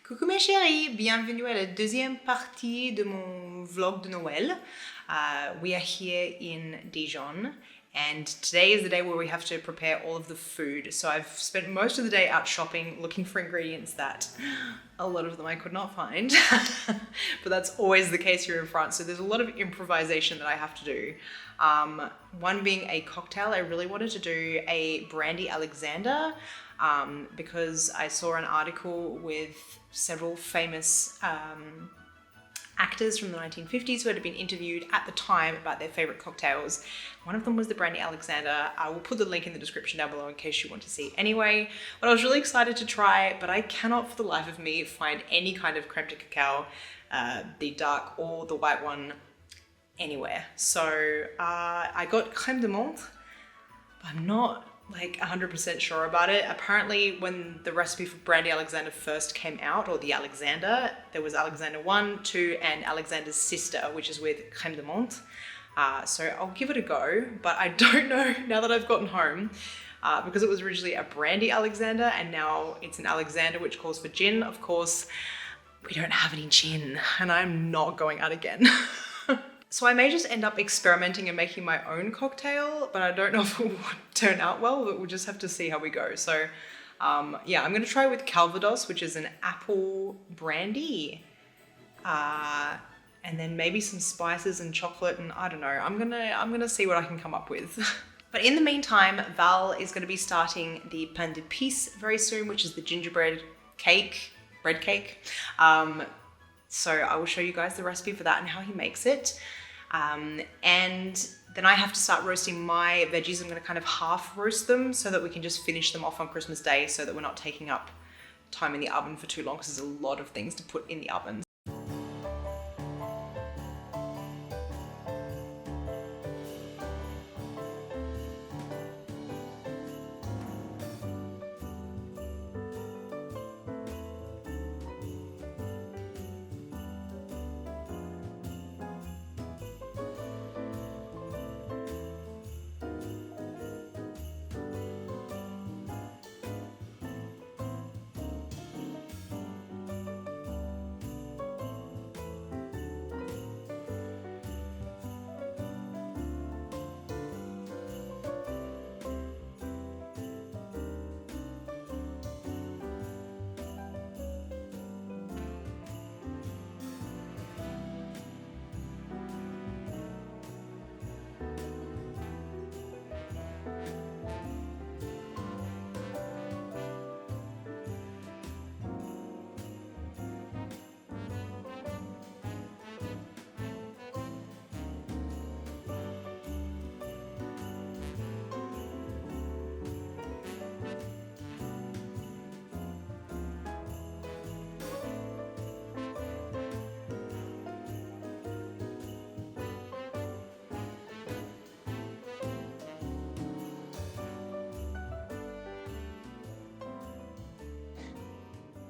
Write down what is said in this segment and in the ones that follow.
Coucou mes chéris, bienvenue à la deuxième partie de mon vlog de Noël. We are here in Dijon and today is the day where we have to prepare all of the food. So I've spent most of the day out shopping looking for ingredients that a lot of them I could not find, but that's always the case here in France. So there's a lot of improvisation that I have to do. One being a cocktail. I really wanted to do a brandy Alexander because I saw an article with several famous actors from the 1950s who had been interviewed at the time about their favorite cocktails. One of them was the brandy Alexander. I will put the link in the description down below in case you want to see anyway. But I was really excited to try, but I cannot for the life of me find any kind of creme de cacao, the dark or the white one, anywhere. So I got creme de menthe, but I'm not like 100% sure about it. Apparently when the recipe for brandy Alexander first came out, or the Alexander, there was Alexander 1, 2 and Alexander's sister, which is with creme de menthe. So I'll give it a go, but I don't know now that I've gotten home, because it was originally a brandy Alexander and now it's an Alexander which calls for gin. Of course, we don't have any gin and I'm not going out again. So I may just end up experimenting and making my own cocktail, but I don't know if it will turn out well, but we'll just have to see how we go. So yeah, I'm gonna try with Calvados, which is an apple brandy, and then maybe some spices and chocolate, and I don't know, I'm gonna see what I can come up with. But in the meantime, Val is gonna be starting the pain d'épices very soon, which is the gingerbread cake, bread cake. So I will show you guys the recipe for that and how he makes it. And then I have to start roasting my veggies. I'm going to kind of half roast them so that we can just finish them off on Christmas Day so that we're not taking up time in the oven for too long because there's a lot of things to put in the oven.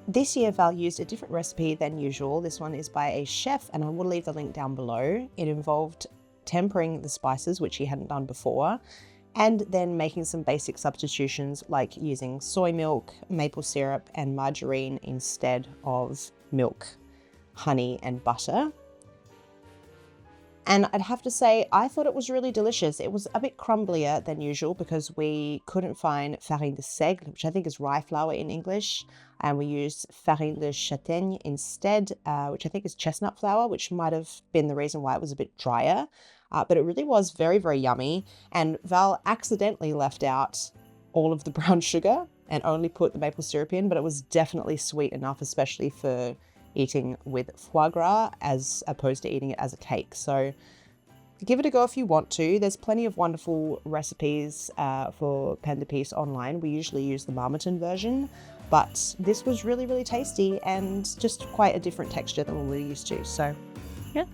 This year Val used a different recipe than usual. This one is by a chef and I will leave the link down below. It involved tempering the spices, which he hadn't done before, and then making some basic substitutions like using soy milk, maple syrup and margarine instead of milk, honey and butter. And I'd have to say, I thought it was really delicious. It was a bit crumblier than usual because we couldn't find farine de seigle, which I think is rye flour in English. And we used farine de châtaigne instead, which I think is chestnut flour, which might have been the reason why it was a bit drier. But it really was very, very yummy. And Val accidentally left out all of the brown sugar and only put the maple syrup in, but it was definitely sweet enough, especially for eating with foie gras as opposed to eating it as a cake. So give it a go if you want to. There's plenty of wonderful recipes for pain d'épices online. We usually use the Marmiton version, but this was really, really tasty and just quite a different texture than we're used to. So yeah.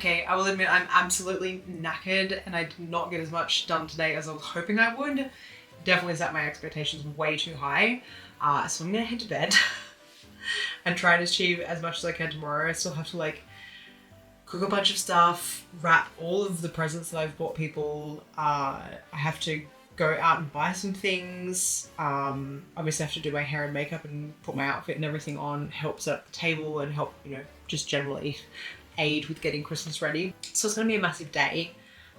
Okay, I will admit I'm absolutely knackered and I did not get as much done today as I was hoping I would. Definitely set my expectations way too high. So I'm gonna head to bed and try and achieve as much as I can tomorrow. I still have to like cook a bunch of stuff, wrap all of the presents that I've bought people. I have to go out and buy some things. Obviously I have to do my hair and makeup and put my outfit and everything on, help set up the table and help, you know, just generally aid with getting Christmas ready. So it's gonna be a massive day.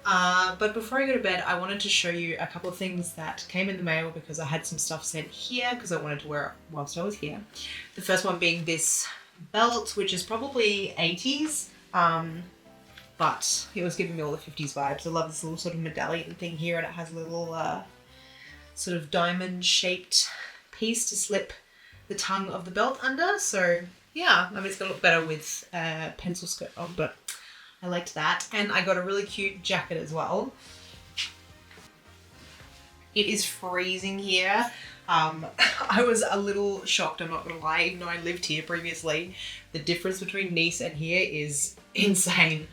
But before I go to bed, I wanted to show you a couple of things that came in the mail because I had some stuff sent here because I wanted to wear it whilst I was here. The first one being this belt, which is probably 80s, but it was giving me all the 50s vibes. I love this little sort of medallion thing here, and it has a little sort of diamond shaped piece to slip the tongue of the belt under. So yeah, I mean, it's gonna look better with a pencil skirt on, but I liked that. And I got a really cute jacket as well. It is freezing here. I was a little shocked, I'm not gonna lie, even though I lived here previously. The difference between Nice and here is insane.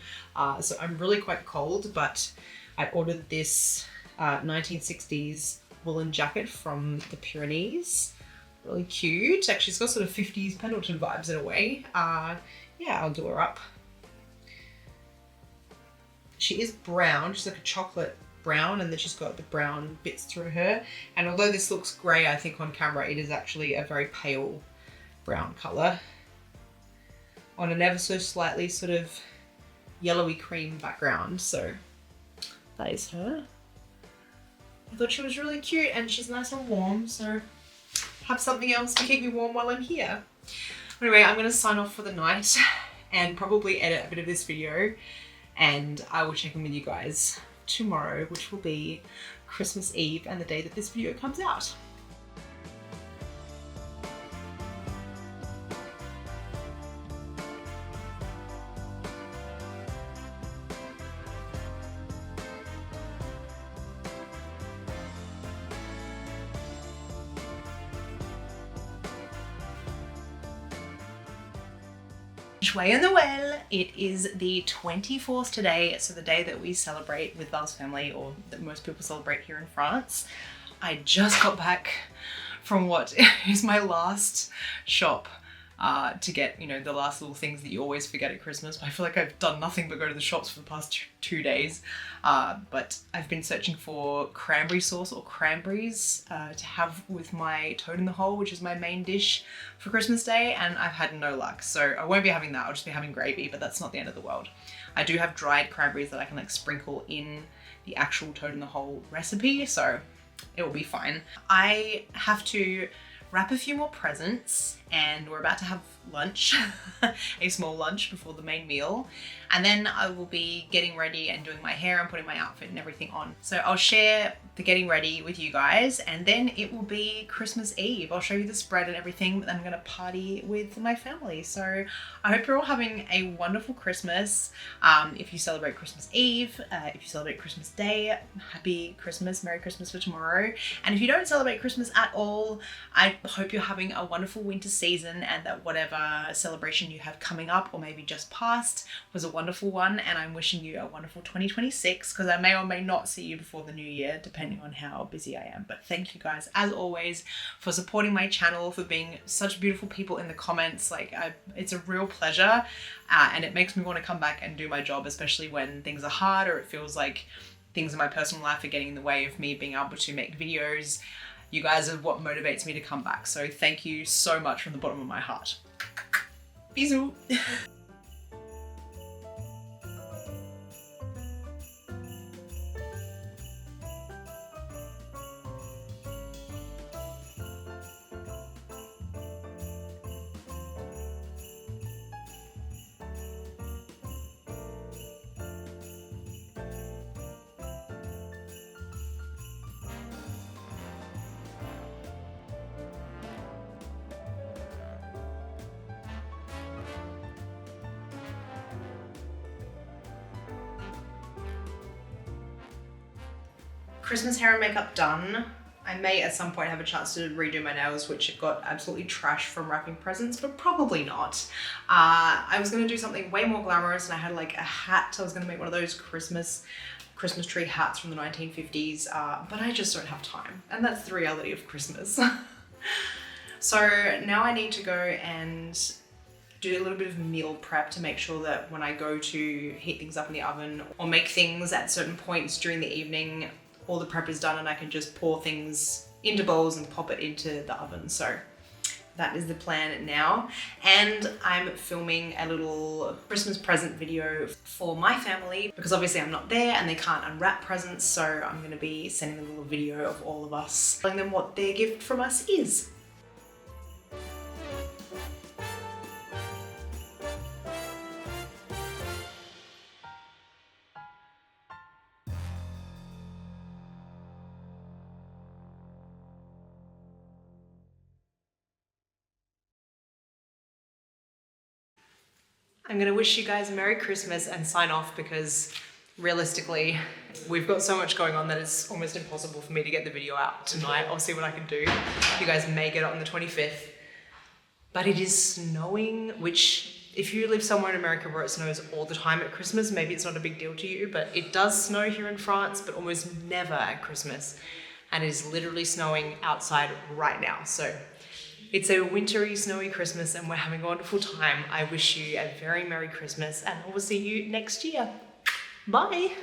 So I'm really quite cold, but I ordered this 1960s woolen jacket from the Pyrenees. Really cute. Actually, it's got sort of 50s Pendleton vibes in a way. Yeah, I'll do her up. She is brown. She's like a chocolate brown, and then she's got the brown bits through her. And although this looks grey, I think on camera, it is actually a very pale brown colour on an ever so slightly sort of yellowy cream background. So that is her. I thought she was really cute, and she's nice and warm, so have something else to keep me warm while I'm here. Anyway, I'm going to sign off for the night and probably edit a bit of this video, and I will check in with you guys tomorrow, which will be Christmas Eve and the day that this video comes out. Joyeux Noël! It is the 24th today, so the day that we celebrate with Val's family, or that most people celebrate here in France. I just got back from what is my last shop to get, you know, the last little things that you always forget at Christmas. I feel like I've done nothing but go to the shops for the past two days. But I've been searching for cranberry sauce or cranberries to have with my toad in the hole, which is my main dish for Christmas Day, and I've had no luck. So I won't be having that, I'll just be having gravy, but that's not the end of the world. I do have dried cranberries that I can like sprinkle in the actual toad in the hole recipe, so it will be fine. I have to wrap a few more presents, and we're about to have lunch, a small lunch before the main meal. And then I will be getting ready and doing my hair and putting my outfit and everything on. So I'll share the getting ready with you guys, and then it will be Christmas Eve. I'll show you the spread and everything, but then I'm gonna party with my family. So I hope you're all having a wonderful Christmas. If you celebrate Christmas Eve, if you celebrate Christmas Day, happy Christmas, Merry Christmas for tomorrow. And if you don't celebrate Christmas at all, I hope you're having a wonderful winter season, and that whatever celebration you have coming up or maybe just past was a wonderful one, and I'm wishing you a wonderful 2026, because I may or may not see you before the new year depending on how busy I am. But thank you guys as always for supporting my channel, for being such beautiful people in the comments. Like it's a real pleasure, and it makes me want to come back and do my job, especially when things are hard or it feels like things in my personal life are getting in the way of me being able to make videos. You guys are what motivates me to come back. So thank you so much from the bottom of my heart. Bisous. Christmas hair and makeup done. I may at some point have a chance to redo my nails, which got absolutely trashed from wrapping presents, but probably not. I was gonna do something way more glamorous, and I had like a hat. I was gonna make one of those Christmas tree hats from the 1950s, but I just don't have time. And that's the reality of Christmas. So now I need to go and do a little bit of meal prep to make sure that when I go to heat things up in the oven or make things at certain points during the evening, all the prep is done and I can just pour things into bowls and pop it into the oven. So that is the plan now. And I'm filming a little Christmas present video for my family because obviously I'm not there and they can't unwrap presents. So I'm gonna be sending a little video of all of us, telling them what their gift from us is. I'm gonna wish you guys a Merry Christmas and sign off because realistically, we've got so much going on that it's almost impossible for me to get the video out tonight. I'll see what I can do. You guys may get it on the 25th. But it is snowing, which if you live somewhere in America where it snows all the time at Christmas, maybe it's not a big deal to you, but it does snow here in France, but almost never at Christmas. And it is literally snowing outside right now. So it's a wintry, snowy Christmas and we're having a wonderful time. I wish you a very Merry Christmas and I will see you next year. Bye.